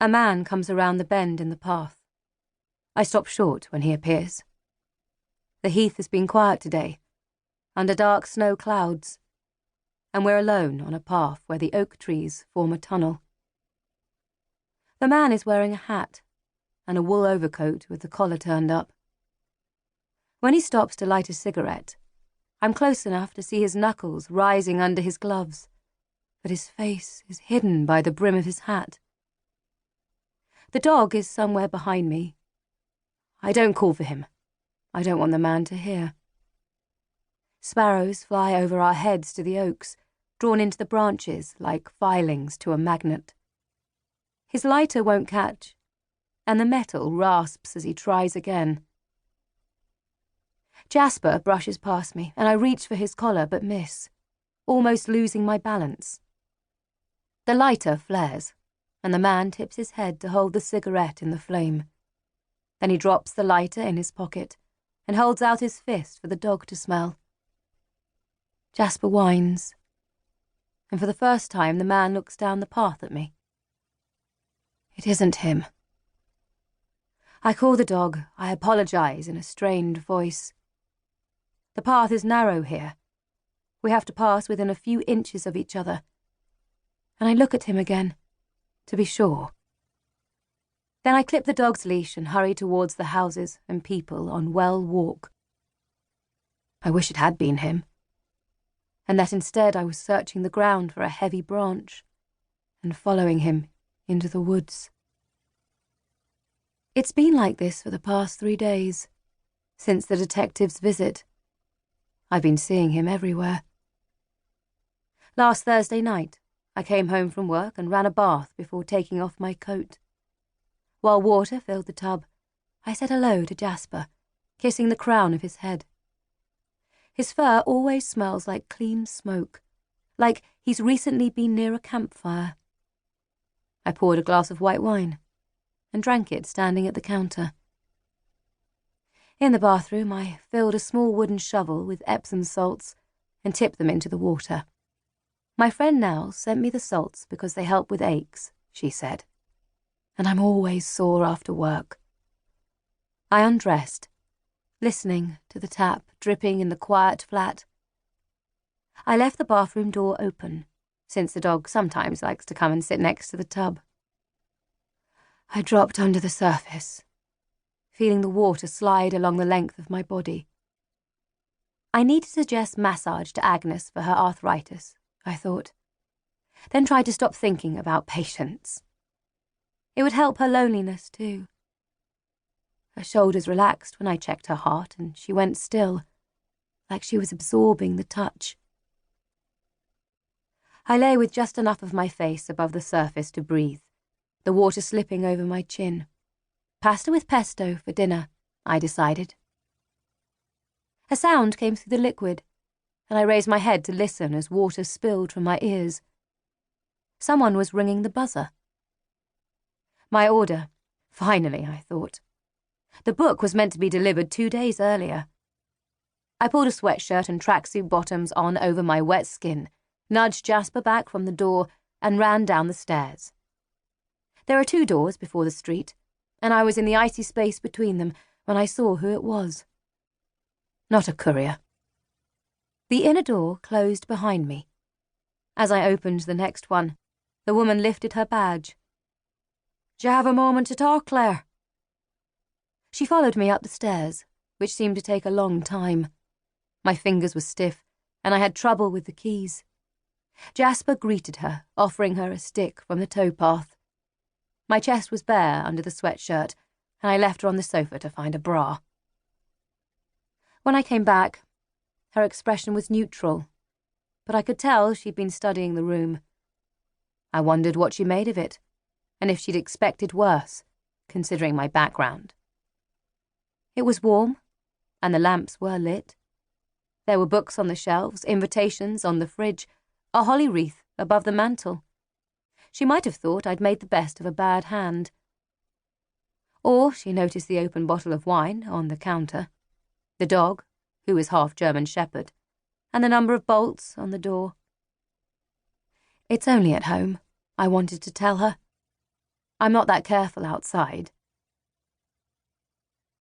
A man comes around the bend in the path. I stop short when he appears. The heath has been quiet today, under dark snow clouds, and we're alone on a path where the oak trees form a tunnel. The man is wearing a hat and a wool overcoat with the collar turned up. When he stops to light a cigarette, I'm close enough to see his knuckles rising under his gloves, but his face is hidden by the brim of his hat. The dog is somewhere behind me. I don't call for him. I don't want the man to hear. Sparrows fly over our heads to the oaks, drawn into the branches like filings to a magnet. His lighter won't catch, and the metal rasps as he tries again. Jasper brushes past me, and I reach for his collar but miss, almost losing my balance. The lighter flares, and the man tips his head to hold the cigarette in the flame. Then he drops the lighter in his pocket and holds out his fist for the dog to smell. Jasper whines, and for the first time the man looks down the path at me. It isn't him. I call the dog. I apologize in a strained voice. The path is narrow here. We have to pass within a few inches of each other. And I look at him again, to be sure. Then I clip the dog's leash and hurry towards the houses and people on Well Walk. I wish it had been him, and that instead I was searching the ground for a heavy branch and following him into the woods. It's been like this for the past 3 days, since the detective's visit. I've been seeing him everywhere. Last Thursday night, I came home from work and ran a bath before taking off my coat. While water filled the tub, I said hello to Jasper, kissing the crown of his head. His fur always smells like clean smoke, like he's recently been near a campfire. I poured a glass of white wine and drank it standing at the counter. In the bathroom, I filled a small wooden shovel with Epsom salts and tipped them into the water. My friend Nell sent me the salts because they help with aches, she said, and I'm always sore after work. I undressed, listening to the tap dripping in the quiet flat. I left the bathroom door open, since the dog sometimes likes to come and sit next to the tub. I dropped under the surface, feeling the water slide along the length of my body. I need to suggest massage to Agnes for her arthritis, I thought, then tried to stop thinking about Patience. It would help her loneliness too. Her shoulders relaxed when I checked her heart, and she went still, like she was absorbing the touch. I lay with just enough of my face above the surface to breathe, the water slipping over my chin. Pasta with pesto for dinner, I decided. A sound came through the liquid, and I raised my head to listen as water spilled from my ears. Someone was ringing the buzzer. My order. Finally, I thought. The book was meant to be delivered 2 days earlier. I pulled a sweatshirt and tracksuit bottoms on over my wet skin, nudged Jasper back from the door, and ran down the stairs. There are 2 doors before the street, and I was in the icy space between them when I saw who it was. Not a courier. The inner door closed behind me. As I opened the next one, the woman lifted her badge. "D'you have a moment to talk, Claire?" She followed me up the stairs, which seemed to take a long time. My fingers were stiff, and I had trouble with the keys. Jasper greeted her, offering her a stick from the towpath. My chest was bare under the sweatshirt, and I left her on the sofa to find a bra. When I came back, her expression was neutral, but I could tell she'd been studying the room. I wondered what she made of it, and if she'd expected worse, considering my background. It was warm, and the lamps were lit. There were books on the shelves, invitations on the fridge, a holly wreath above the mantel. She might have thought I'd made the best of a bad hand. Or she noticed the open bottle of wine on the counter, the dog, who was half German shepherd, and the number of bolts on the door. It's only at home, I wanted to tell her. I'm not that careful outside.